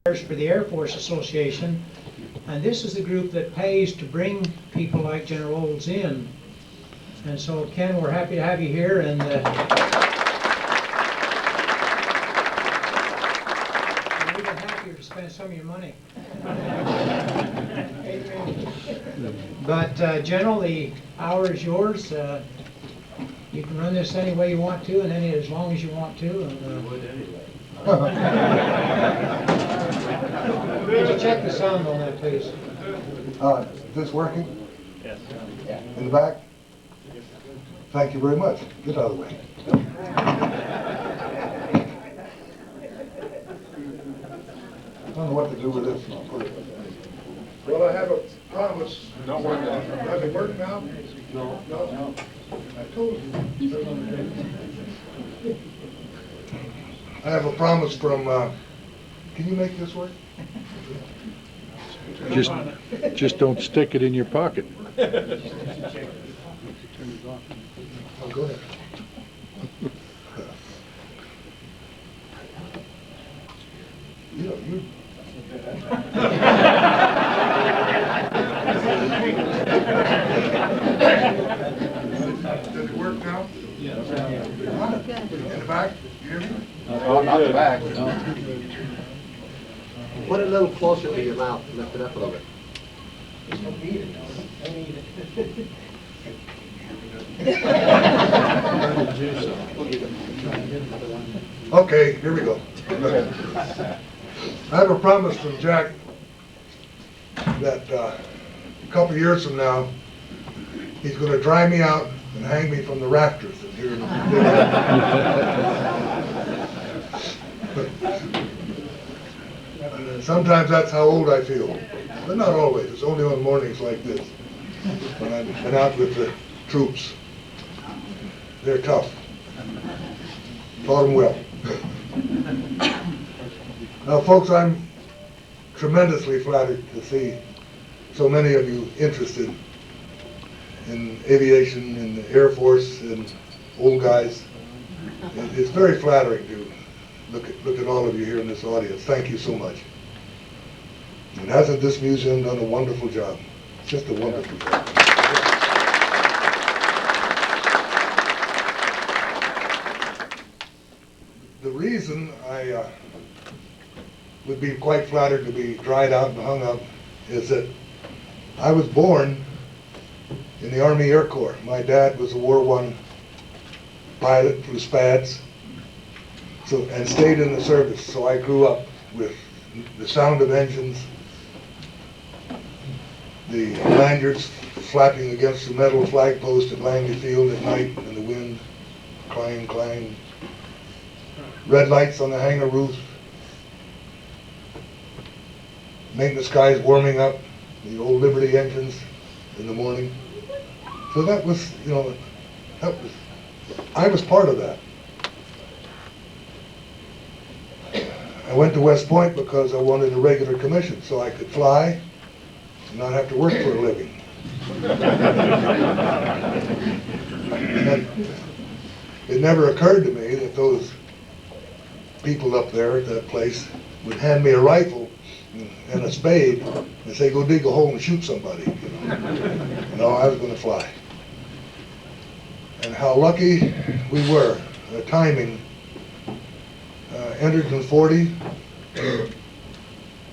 For the Air Force Association, and this is the group that pays to bring people like General Olds in. And so, Ken, we're happy to have you here, and we're even happier to spend some of your money. But General, the hour is yours. You can run this any way you want to, and as long as you want to. And, could you check the sound on that, please? Is this working? Yes. In the back? Thank you very much. Get out of the way. I don't know what to do with this. I'll put it. Well, I have a promise. Not working. Does it work now? No. No. I told you. I have a promise from. Can you make this work? Just don't stick it in your pocket. Oh, go ahead. You. Does it work now? Yes. In the back? You hear me? Not the back. No. Put it a little closer to your mouth. Lift it up a little bit. Okay, here we go. I have a promise from Jack that a couple of years from now, he's going to dry me out and hang me from the rafters in here. Sometimes that's how old I feel, but not always. It's only on mornings like this when I've been out with the troops. They're tough. Taught them well. Now, folks, I'm tremendously flattered to see so many of you interested in aviation, in the Air Force, and old guys. It's very flattering to look at all of you here in this audience. Thank you so much. And hasn't this museum done a wonderful job? It's just a wonderful job. The reason I would be quite flattered to be dried out and hung up is that I was born in the Army Air Corps. My dad was a War I pilot, flew SPADs, and stayed in the service. So I grew up with the sound of engines, the lanyards flapping against the metal flagpost at Langley Field at night in the wind, clang, clang. Red lights on the hangar roof, maintenance guys warming up the old Liberty engines in the morning. So that was, I was part of that. I went to West Point because I wanted a regular commission so I could fly and not have to work for a living. And it never occurred to me that those people up there at that place would hand me a rifle and a spade and say, go dig a hole and shoot somebody. No, I was going to fly. And how lucky we were. The timing. Entered in 40.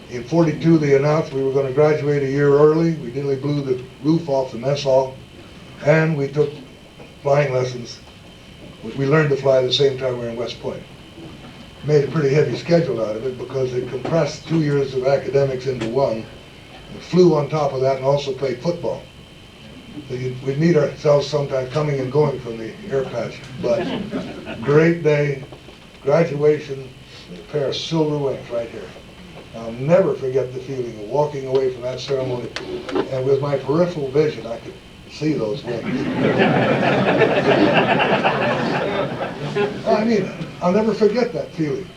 In 42, they announced we were going to graduate a year early. We nearly blew the roof off the mess hall. And we took flying lessons. We learned to fly at the same time we were in West Point. Made a pretty heavy schedule out of it because they compressed 2 years of academics into one and flew on top of that and also played football. So we'd meet ourselves sometimes coming and going from the air patch. But great day, graduation, a pair of silver wings right here. I'll never forget the feeling of walking away from that ceremony, and with my peripheral vision I could see those wings. I mean, I'll never forget that feeling.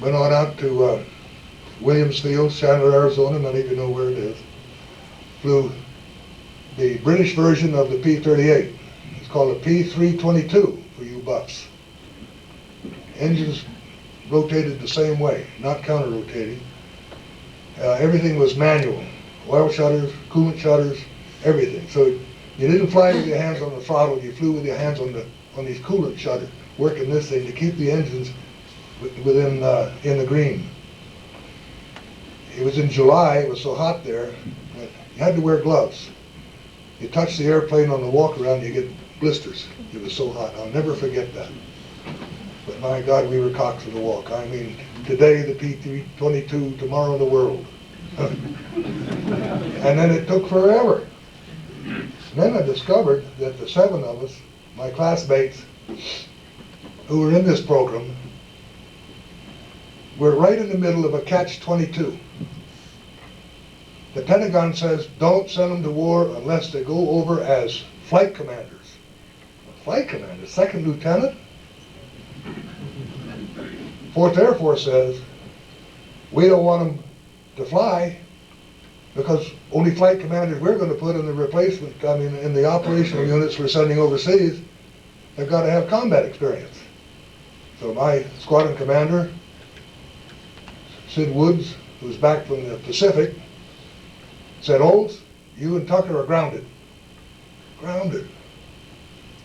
Went on out to Williams Field, Chandler, Arizona, many of you know where it is. Flew the British version of the P-38. It's called a P-322 for you buffs. Engines rotated the same way, not counter-rotating. Everything was manual. Oil shutters, coolant shutters, everything. So you didn't fly with your hands on the throttle, you flew with your hands on these coolant shutters, working this thing to keep the engines within in the green. It was in July, it was so hot there, that you had to wear gloves. You touch the airplane on the walk around, you get blisters. It was so hot. I'll never forget that. But my God, we were cocked for the walk. I mean, today the P-322, tomorrow the world. And then it took forever. Then I discovered that the 7 of us, my classmates, who were in this program, were right in the middle of a catch-22. The Pentagon says, don't send them to war unless they go over as flight commanders. Flight commander, 2nd lieutenant? 4th Air Force says, we don't want them to fly because only flight commanders we're going to put in the replacement, I mean, in the operational units we're sending overseas, they've got to have combat experience. So my squadron commander, Sid Woods, who's back from the Pacific, said, Olds, you and Tucker are grounded. Grounded.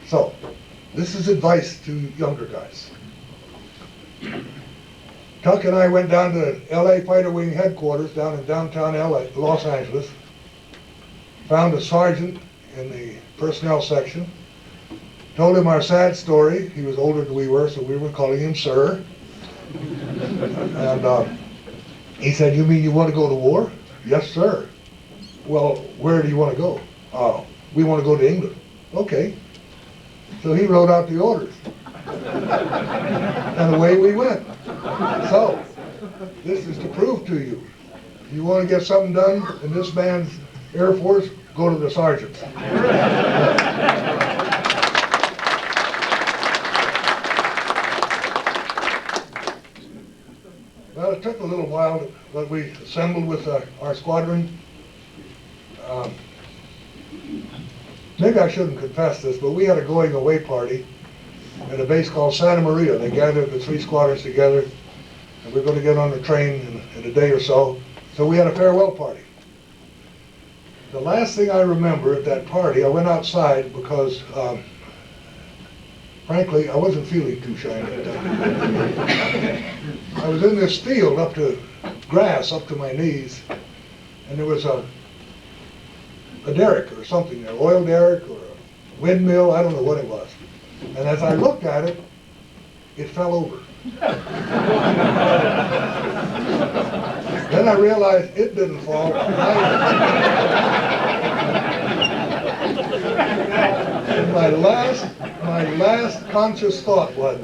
So, this is advice to younger guys. Tuck and I went down to LA Fighter Wing headquarters down in downtown LA, Los Angeles, found a sergeant in the personnel section, told him our sad story. He was older than we were, so we were calling him Sir. And he said, you mean you want to go to war? Yes, sir. Well, where do you want to go? Oh, we want to go to England. Okay. So he wrote out the orders. And away we went. So, this is to prove to you, if you want to get something done in this man's Air Force, go to the sergeants. Well, it took a little while, but we assembled with our squadron. Maybe I shouldn't confess this, but we had a going away party at a base called Santa Maria. They gathered the 3 squadrons together, and we were going to get on a train in a day or so. So we had a farewell party. The last thing I remember at that party, I went outside because, frankly, I wasn't feeling too shiny at that time. I was in this field up to grass, up to my knees, and there was a derrick or something there, oil derrick or a windmill, I don't know what it was. And as I looked at it, it fell over. Then I realized it didn't fall. And my last conscious thought was,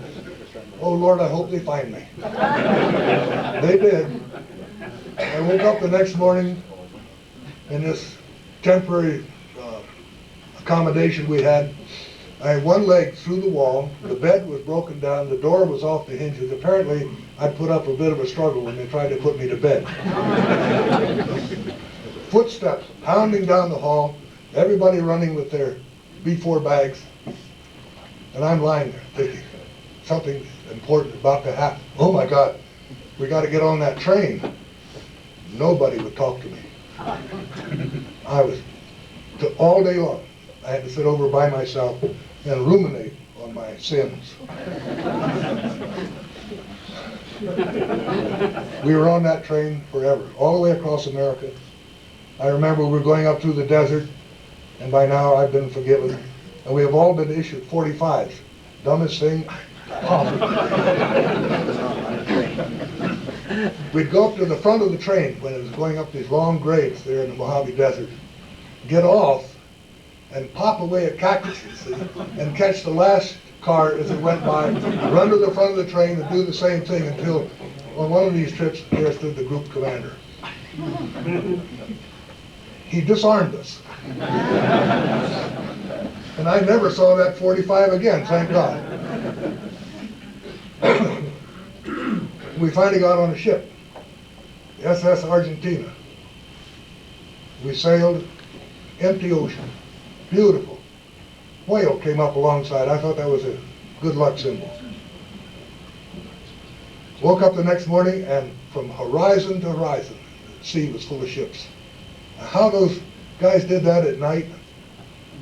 oh Lord, I hope they find me. They did. I woke up the next morning in this temporary accommodation we had. I had one leg through the wall, the bed was broken down, the door was off the hinges. Apparently, I put up a bit of a struggle when they tried to put me to bed. Footsteps pounding down the hall, everybody running with their B4 bags, and I'm lying there thinking, something important about to happen. Oh my God, we got to get on that train. Nobody would talk to me. I was, all day long, I had to sit over by myself and ruminate on my sins. We were on that train forever, all the way across America. I remember we were going up through the desert, and by now I've been forgiven. And we have all been issued 45s. Dumbest thing. We'd go up to the front of the train when it was going up these long grades there in the Mojave Desert, get off, and pop away at cactuses, see, and catch the last car as it went by, run to the front of the train and do the same thing until on one of these trips there stood the group commander. He disarmed us. And I never saw that 45 again, thank God. We finally got on a ship, the SS Argentina. We sailed, empty ocean, beautiful. Whale came up alongside. I thought that was a good luck symbol. Woke up the next morning, and from horizon to horizon, the sea was full of ships. Now, how those guys did that at night,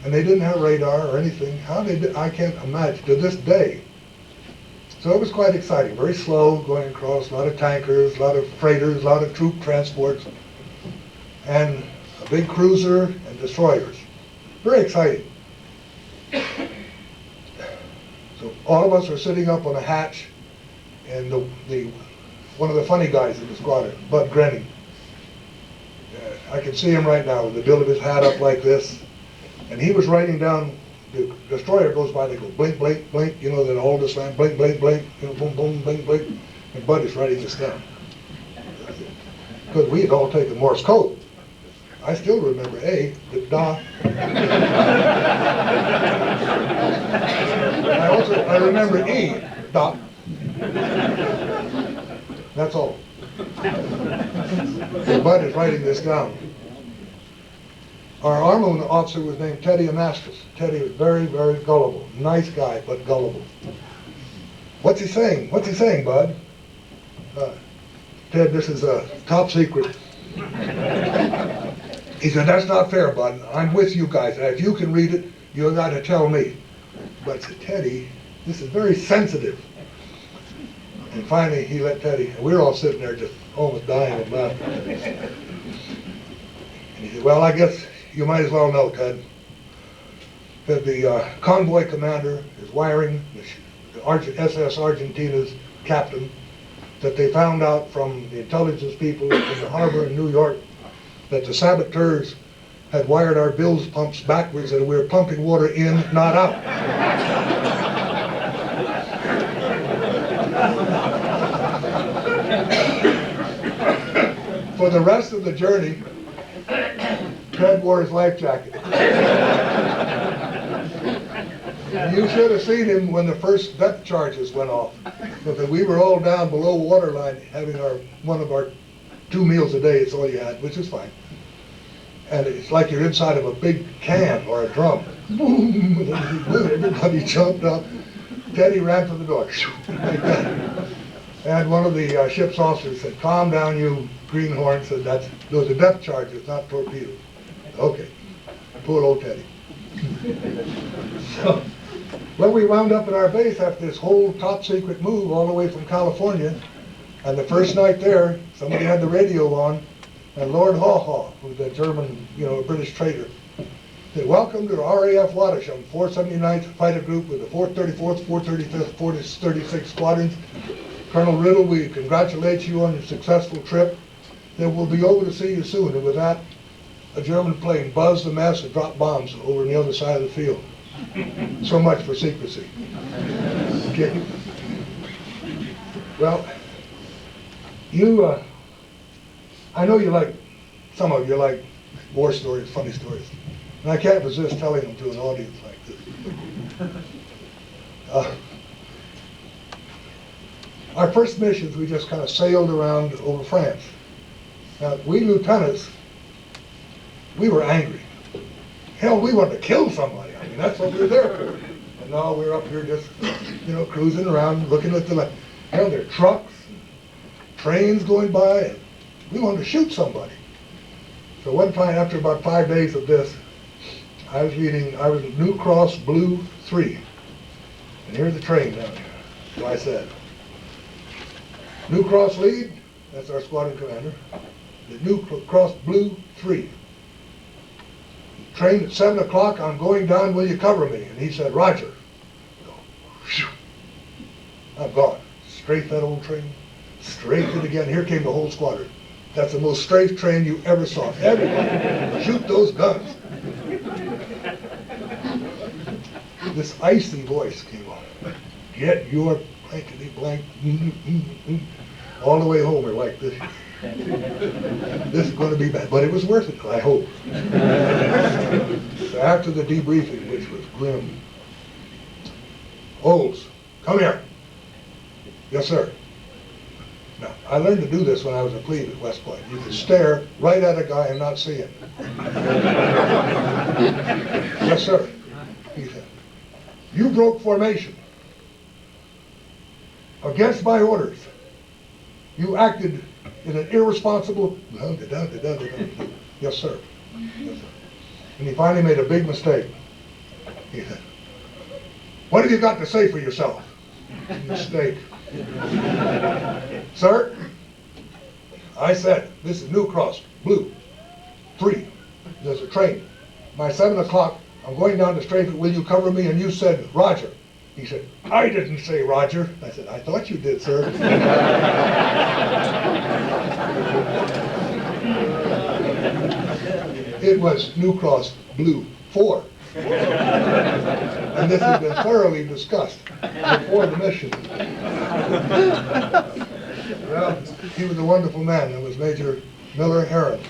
and they didn't have radar or anything, how they did, I can't imagine to this day. So it was quite exciting, very slow going across, a lot of tankers, a lot of freighters, a lot of troop transports, and a big cruiser and destroyers. Very exciting. So all of us are sitting up on a hatch, and one of the funny guys in the squadron, Bud Grenning, I can see him right now with the bill of his hat up like this, and he was writing down, the destroyer goes by, they go blink, blink, blink, you know, then all this land, blink, blink, blink, you know, boom, boom, blink, blink, and Bud is writing this down. Because we had all taken Morse code. I still remember A, the da. I remember E, da. That's all. So Bud is writing this down. Our armament officer was named Teddy Anastas. Teddy was very, very gullible. Nice guy, but gullible. What's he saying? What's he saying, Bud? Ted, this is a top secret. He said, that's not fair, Bud. I'm with you guys. If you can read it, you got to tell me. But I said, Teddy, this is very sensitive. And finally, he let Teddy, and we were all sitting there just almost dying of laughter. And he said, well, I guess you might as well know, Ted, that the convoy commander is wiring the SS Argentina's captain, that they found out from the intelligence people in the harbor in New York that the saboteurs had wired our bilge pumps backwards and we were pumping water in, not out. For the rest of the journey, Ted wore his life jacket. You should have seen him when the first depth charges went off. Because we were all down below waterline having one of our 2 meals a day, it's all you had, which is fine. And it's like you're inside of a big can or a drum. Boom! Everybody jumped up. Teddy ran for the door. Like that. And one of the ship's officers said, calm down, you greenhorn. Said, those are depth charges, not torpedoes. Okay. Poor old Teddy. So, well, we wound up at our base after this whole top secret move all the way from California. And the first night there, somebody had the radio on, and Lord Haw Haw, who's a German, a British trader, said, welcome to the RAF Wadasham, 479th Fighter Group with the 434th, 435th, 436th Squadrons. Colonel Riddle, we congratulate you on your successful trip. Then we'll be over to see you soon. And with that, a German plane buzzed the mast and dropped bombs over on the other side of the field. So much for secrecy. Okay. Well, I know you like, some of you like war stories, funny stories. And I can't resist telling them to an audience like this. Our first missions, we just kind of sailed around over France. Now, we lieutenants, we were angry. Hell, we wanted to kill somebody. I mean, that's what we were there for. And now we're up here just, cruising around, looking at there are trucks, and trains going by, and we wanted to shoot somebody. So one time, after about 5 days of this, I was New Cross Blue 3. And here's the train down here. So I said, New Cross lead, that's our squadron commander. The New Cross Blue 3. Train at 7 o'clock, I'm going down, will you cover me? And he said, Roger. So, I'm gone. Straight that old train, straight it again. Here came the whole squadron. That's the most straight train you ever saw. Everybody, shoot those guns. This icy voice came on. Get your blankety blank. All the way home we're like this. This is going to be bad, but it was worth it, I hope. So after the debriefing, which was grim, Olds, come here. Yes, sir. Now, I learned to do this when I was a plebe at West Point. You could stare right at a guy and not see him. Yes, sir. He said, you broke formation against my orders. You acted in an irresponsible, yes, sir. Yes, sir. And he finally made a big mistake. He said, what have you got to say for yourself? Mistake. Sir, I said, this is New Cross, Blue, 3. There's a train. By 7 o'clock, I'm going down to strafe it. Will you cover me? And you said, Roger. He said, I didn't say Roger. I said, I thought you did, sir. It was New Cross, Blue, 4. And this has been thoroughly discussed before the mission. Well, he was a wonderful man. That was Major Miller Heron.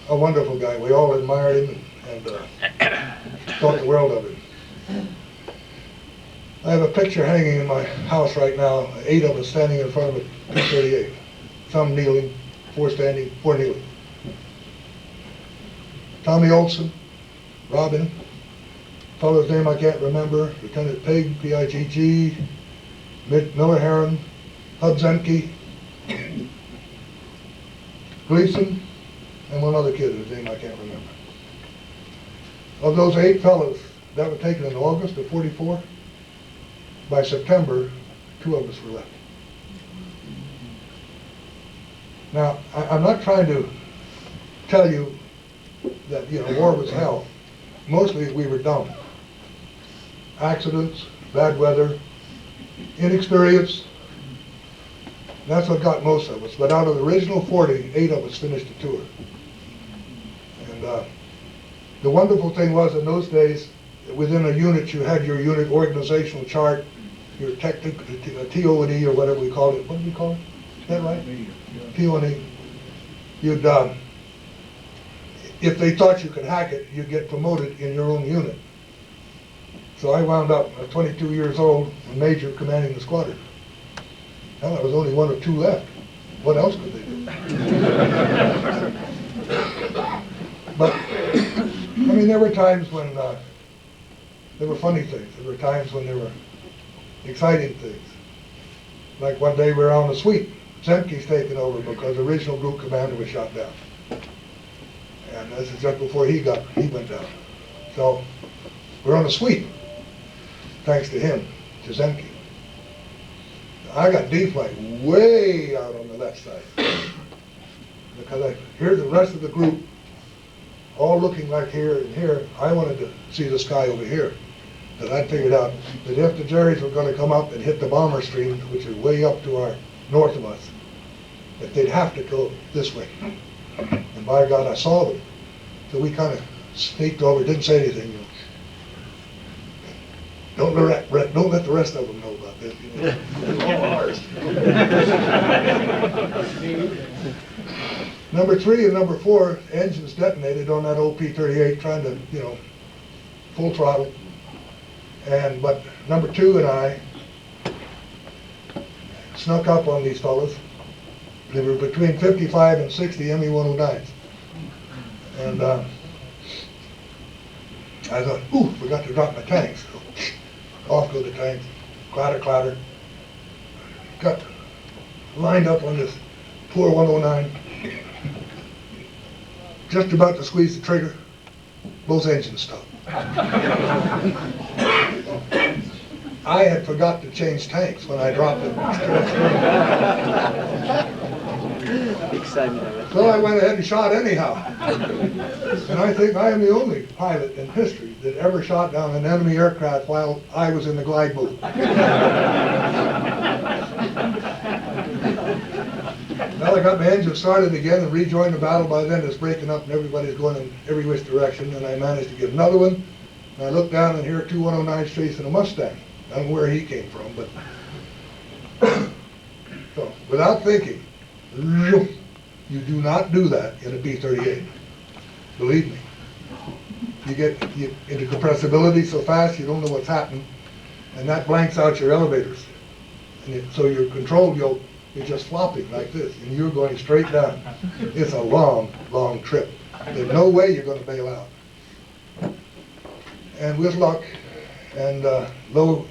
A wonderful guy. We all admired him and thought the world of him. I have a picture hanging in my house right now, 8 of us standing in front of a P-38. Some kneeling, 4 standing, 4 kneeling. Tommy Olson, Robin, fellow's name I can't remember, Lieutenant Pig, P-I-G-G, Miller Heron, Hub Zemke, Gleason, and one other kid whose name I can't remember. Of those 8 fellows that were taken in August of '44, by September, 2 of us were left. Now, I'm not trying to tell you that, war was hell. Mostly we were dumb. Accidents, bad weather, inexperience. That's what got most of us. But out of the original 40, 8 of us finished the tour. And the wonderful thing was in those days, within a unit, you had your unit organizational chart, your technical, TO&E or whatever we called it. What did we call it? Is that right? TO&E. You'd, if they thought you could hack it, you'd get promoted in your own unit. So I wound up at 22 years old, a major commanding the squadron. Well, there was only 1 or 2 left. What else could they do? But, I mean, there were times when there were funny things. There were times when there were exciting things. Like one day we were on a sweep. Zemke's taken over because the original group commander was shot down. And this is just before he went down. So we're on a sweep, thanks to him, to Zemke. I got D-flight way out on the left side. Because I hear the rest of the group all looking like here and here. I wanted to see the sky over here. But I figured out that if the Jerrys were going to come up and hit the bomber stream, which is way up to our north of us, that they'd have to go this way. And by God, I saw them. So we kind of sneaked over, didn't say anything. Don't let the rest of them know about this. It's all ours. Number 3 and number 4 engines detonated on that old P-38, trying to, full throttle. But number 2 and I snuck up on these fellas. They were between 55 and 60 ME-109s. And I thought, ooh, forgot to drop my tanks. Off go the tanks, clatter, clatter. Got lined up on this poor 109. Just about to squeeze the trigger, both engines stopped. I had forgot to change tanks when I dropped it. So I went ahead and shot anyhow. And I think I am the only pilot in history that ever shot down an enemy aircraft while I was in the glide booth. Well, I got my engine started again and rejoined the battle. By then it's breaking up and everybody's going in every which direction, and I managed to get another one. And I looked down and here are 2 109s chasing a Mustang. I don't know where he came from, but so without thinking, you do not do that in a P-38. Believe me. You get into compressibility so fast you don't know what's happening, and that blanks out your elevators. And so your control yoke is just flopping like this, and you're going straight down. It's a long, long trip. There's no way you're going to bail out. And with luck and low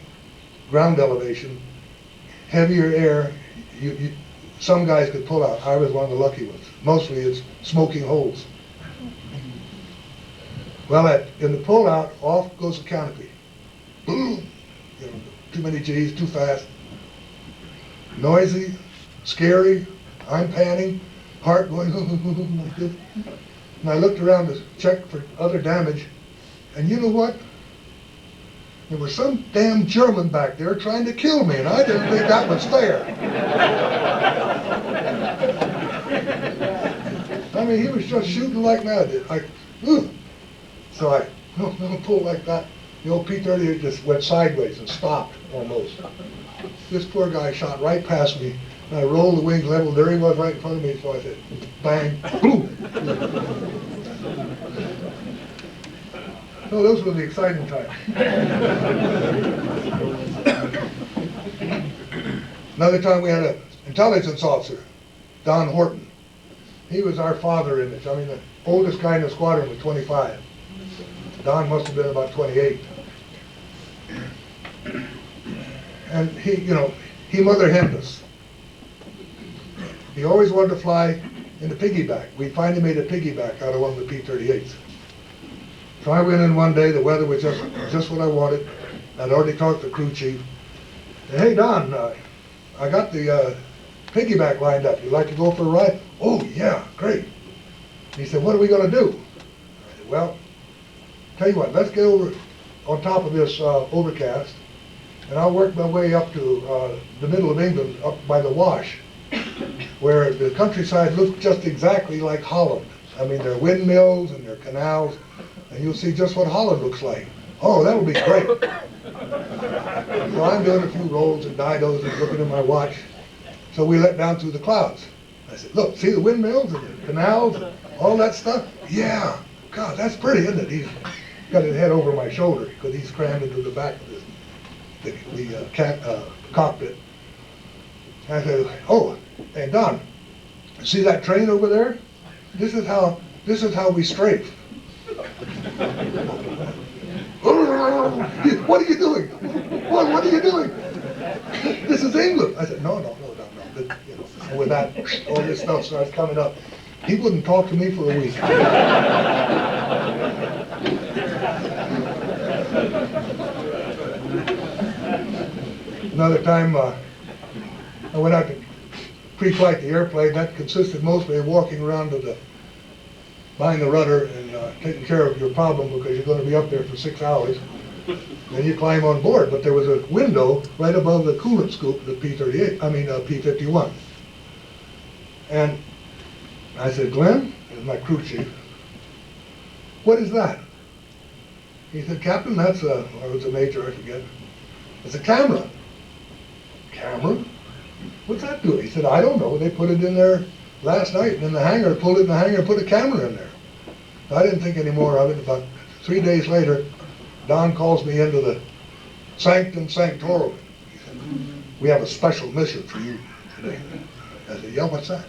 ground elevation, heavier air, some guys could pull out. I was one of the lucky ones. Mostly it's smoking holes. Well, in the pull out, off goes the canopy. Boom! You know, too many G's, too fast. Noisy, scary, I'm panning, heart going like this. And I looked around to check for other damage, and you know what? There was some damn German back there trying to kill me, and I didn't think that was fair. I mean, he was just shooting like mad. So I pulled like that. The old P-38 just went sideways and stopped almost. This poor guy shot right past me, and I rolled the wings level. There he was right in front of me, so I said, bang, boom. So those were the exciting times. Another time we had an intelligence officer, Don Horton. He was our father image. I mean, the oldest guy in the squadron was 25. Don must have been about 28. And he mother henned us. He always wanted to fly in the piggyback. We finally made a piggyback out of one of the P-38s. So I went in one day, the weather was just what I wanted. I'd already talked to the crew chief. And, hey, Don, I got the piggyback lined up. You'd like to go for a ride? Oh, yeah, great. He said, what are we going to do? I said, well, tell you what, let's get over on top of this overcast, and I'll work my way up to the middle of England, up by the Wash, where the countryside looks just exactly like Holland. I mean, there are windmills and there are canals, and you'll see just what Holland looks like. Oh, that would be great. So I'm doing a few rolls and didos and looking at my watch. So we let down through the clouds. I said, look, see the windmills and the canals and all that stuff? Yeah. God, that's pretty, isn't it? He's got his head over my shoulder because he's crammed into the back of the cockpit. I said, oh, and Don, see that train over there? This is how we strafe. What are you doing? What are you doing? This is England. I said, no. And with that, all this stuff starts coming up. He wouldn't talk to me for a week. Another time, I went out to pre-flight the airplane. That consisted mostly of walking around behind the rudder and taking care of your problem because you're going to be up there for 6 hours. Then you climb on board, but there was a window right above the coolant scoop of the P-51. And I said, Glenn, this is my crew chief, what is that? He said, Captain, that's or it was a major, I forget. It's a camera. Camera? What's that doing? He said, I don't know. They put it in there last night and in the hangar, pulled it in the hangar and put a camera in there. I didn't think any more of it. About 3 days later, Don calls me into the sanctum sanctorum. He said, we have a special mission for you today. I said, yeah, what's that?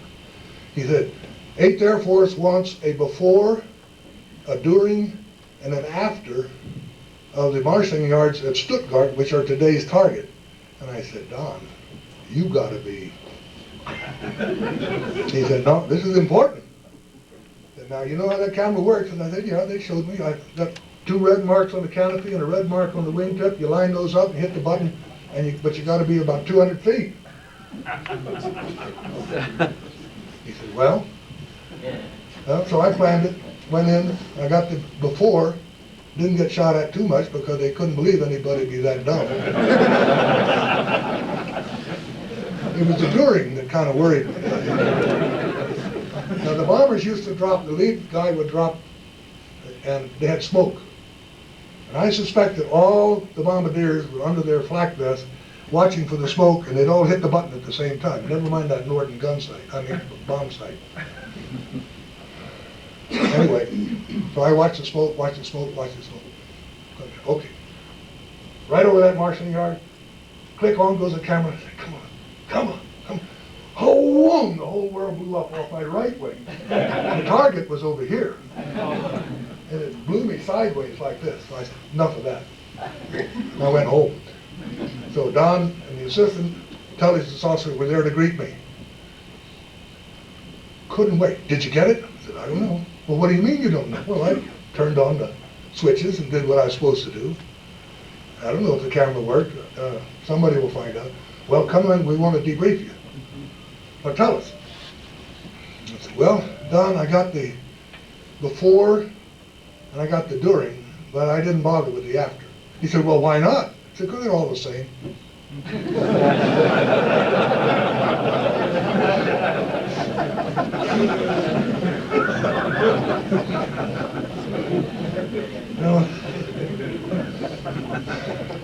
He said, 8th Air Force wants a before, a during, and an after of the marshalling yards at Stuttgart, which are today's target. And I said, Don, you gotta be. He said, no, this is important. And now, you know how that camera works? And I said, yeah, they showed me. I got 2 red marks on the canopy and a red mark on the wingtip. You line those up and hit the button, but you gotta be about 200 feet. He said, well, so I planned it, went in, I got the before, didn't get shot at too much because they couldn't believe anybody be that dumb. It was the during that kind of worried me. Now the bombers used to drop, the lead guy would drop, and they had smoke. And I suspect that all the bombardiers were under their flak vests watching for the smoke, and they'd all hit the button at the same time. Never mind that Norden bomb sight. Anyway, so I watched the smoke. Okay. Right over that marshalling yard, click on goes the camera. I said, come on. Oh, the whole world blew up off my right wing. The target was over here. And it blew me sideways like this. So I said, enough of that. And I went home. So Don and the assistant intelligence officer were there to greet me. couldn't wait. Did you get it? I said, I don't know. Well, what do you mean you don't know? Well, I turned on the switches and did what I was supposed to do. I don't know if the camera worked. Somebody will find out. Well, come in, we want to debrief you. Well, tell us. I said, well, Don, I got the before and I got the during, but I didn't bother with the after. He said, well, why not? I said, because they're all the same. Well,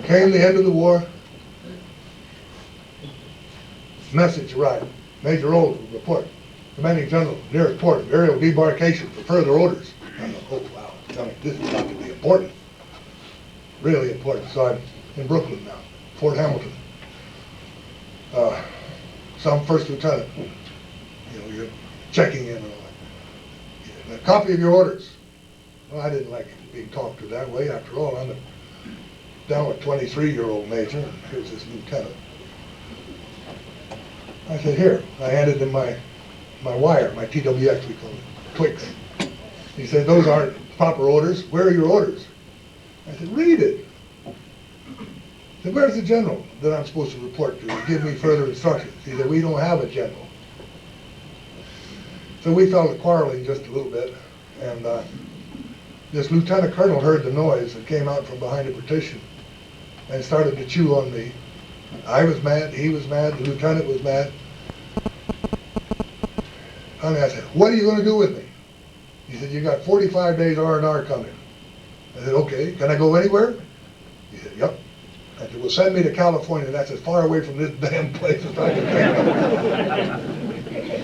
came the end of the war. Message arrived. Major Olds would report. Commanding General, nearest port of aerial debarkation for further orders. I thought, oh wow, this is about to be important. Really important. So I'm in Brooklyn now, Fort Hamilton. Some first lieutenant, you're checking in and all that. A copy of your orders. Well, I didn't like being talked to that way. After all, I'm a downward 23-year-old major, and here's this lieutenant. I said, here. I handed him my wire, my TWX, we call it, Twix. He said, those aren't proper orders. Where are your orders? I said, read it. I said, where's the general that I'm supposed to report to and give me further instructions? He said, we don't have a general. So we fell to quarreling just a little bit, and this lieutenant colonel heard the noise and came out from behind a partition and started to chew on me. I was mad, he was mad, the lieutenant was mad. Finally I said, what are you going to do with me? He said, you got 45 days R&R coming. I said, okay, can I go anywhere? He said, yep. I said, well, send me to California. That's as far away from this damn place as I can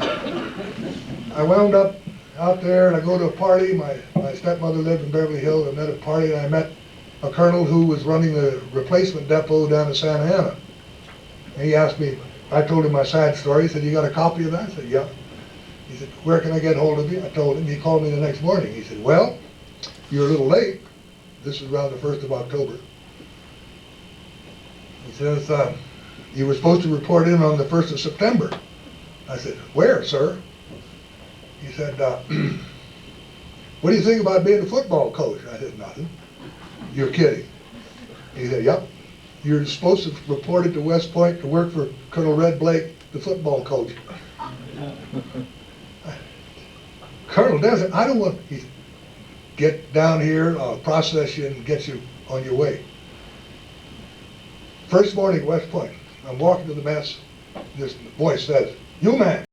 take. I wound up out there and I go to a party. My stepmother lived in Beverly Hills. I met at a party and I met a colonel who was running the replacement depot down in Santa Ana. And he asked me, I told him my sad story. He said, you got a copy of that? I said, yeah. He said, where can I get hold of you? I told him. He called me the next morning. He said, well, you're a little late. This is around the 1st of October. He says, you were supposed to report in on the 1st of September. I said, where, sir? He said, what do you think about being a football coach? I said, nothing. You're kidding. He said, yep. You're supposed to report it to West Point to work for Colonel Red Blake, the football coach. Colonel Desert, I don't want, he said, get down here, I'll process you and get you on your way. First morning, West Point, I'm walking to the mess, this voice says, you man,